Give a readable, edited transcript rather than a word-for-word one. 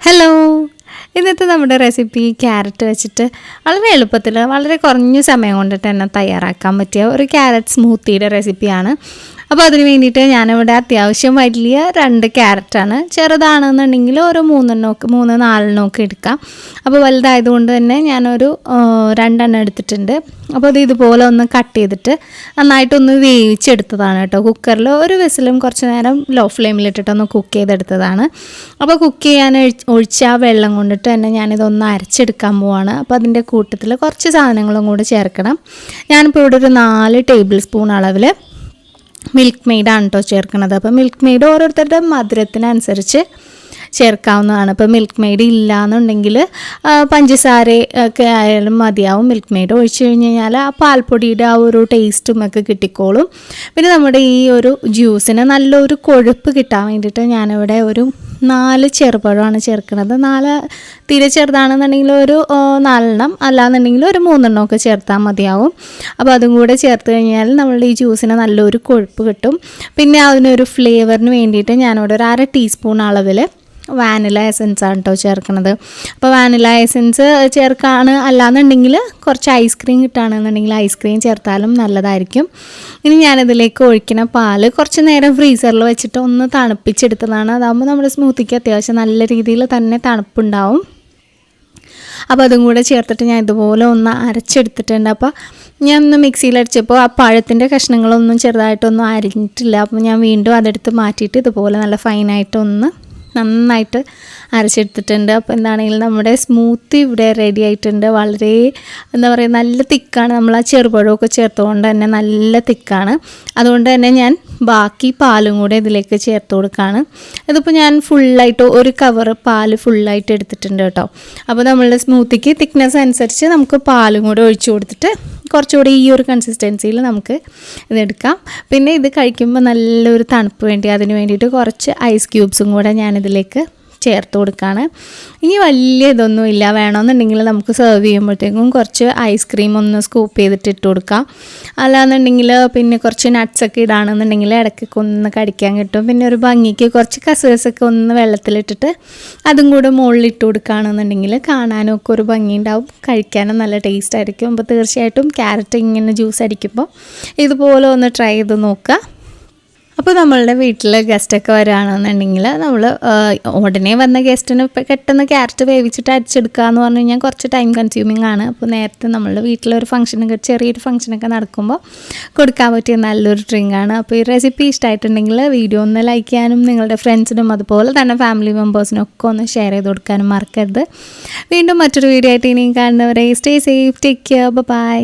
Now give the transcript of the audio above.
Hello, ഇന്നത്തെ നമ്മുടെ recipe carrot വെച്ചിട്ട് വളരെ എളുപ്പത്തിൽ വളരെ കുറഞ്ഞ സമയം കൊണ്ടിട്ട് തന്നെ തയ്യാറാക്കാൻ പറ്റിയ ഒരു ക്യാരറ്റ് സ്മൂത്തിയുടെ റെസിപ്പിയാണ്. അപ്പോൾ അതിന് വേണ്ടിയിട്ട് ഞാനിവിടെ അത്യാവശ്യം വലിയ 2 ക്യാരറ്റാണ്. ചെറുതാണെന്നുണ്ടെങ്കിൽ ഒരു 3-4 എടുക്കാം. അപ്പോൾ വലുതായതുകൊണ്ട് തന്നെ ഞാനൊരു 2 എടുത്തിട്ടുണ്ട്. അപ്പോൾ അത് ഇതുപോലെ ഒന്ന് കട്ട് ചെയ്തിട്ട് നന്നായിട്ടൊന്ന് വേവിച്ചെടുത്തതാണ് കേട്ടോ. കുക്കറിൽ ഒരു വിസിലും കുറച്ച് നേരം ലോ ഫ്ലെയിമിലിട്ടിട്ടൊന്ന് കുക്ക് ചെയ്തെടുത്തതാണ്. അപ്പോൾ കുക്ക് ചെയ്യാൻ ഒഴിച്ച ആ വെള്ളം കൊണ്ടിട്ട് തന്നെ ഞാനിതൊന്ന് അരച്ചെടുക്കാൻ പോവാണ്. അപ്പോൾ അതിൻ്റെ കൂട്ടത്തിൽ കുറച്ച് സാധനങ്ങളും കൂടി ചേർക്കണം. ഞാനിപ്പോൾ ഇവിടെ ഒരു 4 ടേബിൾ സ്പൂൺ അളവിൽ മിൽക്ക് മെയ്ഡാണ് കേട്ടോ ചേർക്കുന്നത്. അപ്പോൾ മിൽക്ക് മെയ്ഡ് ഓരോരുത്തരുടെ മധുരത്തിനനുസരിച്ച് ചേർക്കാവുന്നതാണ്. ഇപ്പോൾ മിൽക്ക് മെയ്ഡ് ഇല്ലയെന്നുണ്ടെങ്കിൽ പഞ്ചസാര ഒക്കെ ആയാലും മതിയാവും. മിൽക്ക് മെയ്ഡ് ഒഴിച്ച് കഴിഞ്ഞ് കഴിഞ്ഞാൽ ആ പാൽപ്പൊടിയുടെ ആ ഒരു ടേസ്റ്റും ഒക്കെ കിട്ടിക്കോളും. പിന്നെ നമ്മുടെ ഈ ഒരു ജ്യൂസിന് നല്ലൊരു കൊഴുപ്പ് കിട്ടാൻ വേണ്ടിയിട്ട് ഞാനിവിടെ ഒരു 4 ചെറുപഴമാണ് ചേർക്കുന്നത്. 4 തീരെ ചെറുതാണെന്നുണ്ടെങ്കിൽ ഒരു 4 അല്ലാന്നുണ്ടെങ്കിൽ ഒരു 3 ഒക്കെ ചേർത്താൽ മതിയാവും. അപ്പോൾ അതും കൂടെ ചേർത്ത് കഴിഞ്ഞാൽ നമ്മളുടെ ഈ ജ്യൂസിന് നല്ലൊരു കൊഴുപ്പ് കിട്ടും. പിന്നെ അതിനൊരു ഫ്ലേവറിന് വേണ്ടിയിട്ട് ഞാനിവിടെ ഒരു 1/2 ടീസ്പൂൺ അളവിൽ വാനില എസൻസ് ആണ് കേട്ടോ ചേർക്കുന്നത്. അപ്പോൾ വാനില എസൻസ് ചേർക്കാണ് അല്ലാന്നുണ്ടെങ്കിൽ കുറച്ച് ഐസ്ക്രീം കിട്ടുകയാണെന്നുണ്ടെങ്കിൽ ഐസ്ക്രീം ചേർത്താലും നല്ലതായിരിക്കും. ഇനി ഞാനിതിലേക്ക് ഒഴിക്കുന്ന പാല് കുറച്ച് നേരം ഫ്രീസറിൽ വെച്ചിട്ട് ഒന്ന് തണുപ്പിച്ചെടുത്തതാണ്. അതാകുമ്പോൾ നമ്മുടെ സ്മൂത്തിക്ക് അത്യാവശ്യം നല്ല രീതിയിൽ തന്നെ തണുപ്പുണ്ടാവും. അപ്പോൾ അതും കൂടെ ചേർത്തിട്ട് ഞാൻ ഇതുപോലെ ഒന്ന് അരച്ചെടുത്തിട്ടുണ്ട്. അപ്പോൾ ഞാൻ ഒന്ന് മിക്സിയിൽ അടിച്ചപ്പോൾ ആ പഴത്തിൻ്റെ കഷ്ണങ്ങളൊന്നും ചെറുതായിട്ടൊന്നും അരിഞ്ഞിട്ടില്ല. അപ്പോൾ ഞാൻ വീണ്ടും അതെടുത്ത് മാറ്റിയിട്ട് ഇതുപോലെ നല്ല ഫൈനായിട്ടൊന്ന് നന്നായിട്ട് അരച്ചെടുത്തിട്ടുണ്ട്. അപ്പോൾ എന്താണെങ്കിലും നമ്മുടെ സ്മൂത്തി ഇവിടെ റെഡി ആയിട്ടുണ്ട്. വളരെ എന്താ പറയുക, നല്ല തിക്കാണ്. നമ്മൾ ആ ചെറുപഴമൊക്കെ ചേർത്തുകൊണ്ട് തന്നെ നല്ല തിക്കാണ്. അതുകൊണ്ട് തന്നെ ഞാൻ ബാക്കി പാലും കൂടെ ഇതിലേക്ക് ചേർത്ത് കൊടുക്കുകയാണ്. ഇതിപ്പോൾ ഞാൻ ഫുള്ളായിട്ട് ഒരു കവർ പാല് ഫുള്ളായിട്ട് എടുത്തിട്ടുണ്ട് കേട്ടോ. അപ്പോൾ നമ്മളുടെ സ്മൂത്തിക്ക് തിക്നെസ് അനുസരിച്ച് നമുക്ക് പാലും കൂടെ ഒഴിച്ചു കൊടുത്തിട്ട് കുറച്ചുകൂടി ഈ ഒരു കൺസിസ്റ്റൻസിയിൽ നമുക്ക് ഇതെടുക്കാം. പിന്നെ ഇത് കഴിക്കുമ്പോൾ നല്ലൊരു തണുപ്പ് വേണ്ടി അതിന് വേണ്ടിയിട്ട് കുറച്ച് ഐസ് ക്യൂബ്സും കൂടെ ഞാനിതിലേക്ക് ചേർത്ത് കൊടുക്കുകയാണ്. ഇനി വലിയ ഇതൊന്നും ഇല്ല, വേണമെന്നുണ്ടെങ്കിൽ നമുക്ക് സെർവ് ചെയ്യുമ്പോഴത്തേക്കും കുറച്ച് ഐസ്ക്രീം ഒന്ന് സ്കൂപ്പ് ചെയ്തിട്ട് ഇട്ട് കൊടുക്കാം. അല്ലാന്നുണ്ടെങ്കിൽ പിന്നെ കുറച്ച് നട്ട്സൊക്കെ ഇടാണെന്നുണ്ടെങ്കിൽ ഇടയ്ക്കൊക്കെ ഒന്ന് കടിക്കാൻ കിട്ടും. പിന്നെ ഒരു ഭംഗിക്ക് കുറച്ച് കസേഴ്സൊക്കെ ഒന്ന് വെള്ളത്തിലിട്ടിട്ട് അതും കൂടെ മുകളിൽ ഇട്ട് കൊടുക്കുകയാണെന്നുണ്ടെങ്കിൽ കാണാനും ഒക്കെ ഒരു ഭംഗി ഉണ്ടാവും, കഴിക്കാനും നല്ല ടേസ്റ്റ് ആയിരിക്കും. അപ്പോൾ തീർച്ചയായിട്ടും ക്യാരറ്റ് ഇങ്ങനെ ജ്യൂസ് അടിക്കുമ്പോൾ ഇതുപോലെ ഒന്ന് ട്രൈ ചെയ്ത് നോക്കുക. അപ്പോൾ നമ്മളുടെ വീട്ടിൽ ഗസ്റ്റൊക്കെ വരികയാണെന്നുണ്ടെങ്കിൽ നമ്മൾ ഉടനെ വന്ന ഗസ്റ്റിന് പെട്ടെന്ന് ക്യാരറ്റ് വേവിച്ചിട്ട് അടിച്ചെടുക്കുക എന്ന് പറഞ്ഞു കഴിഞ്ഞാൽ കുറച്ച് ടൈം കൺസ്യൂമിങ് ആണ്. അപ്പോൾ നേരത്തെ നമ്മളുടെ വീട്ടിലൊരു ഫംഗ്ഷനൊക്കെ ചെറിയൊരു ഫംഗ്ഷനൊക്കെ നടക്കുമ്പോൾ കൊടുക്കാൻ പറ്റിയ നല്ലൊരു ഡ്രിങ്കാണ്. അപ്പോൾ ഈ റെസിപ്പി ഇഷ്ടമായിട്ടുണ്ടെങ്കിൽ വീഡിയോ ഒന്ന് ലൈക്ക് ചെയ്യാനും നിങ്ങളുടെ ഫ്രണ്ട്സിനും അതുപോലെ തന്നെ ഫാമിലി മെമ്പേഴ്സിനും ഒക്കെ ഒന്ന് ഷെയർ ചെയ്ത് കൊടുക്കാനും മറക്കരുത്. വീണ്ടും മറ്റൊരു വീഡിയോ ആയിട്ട് ഇനിയും കാണുന്നവരെ stay safe, take care, by.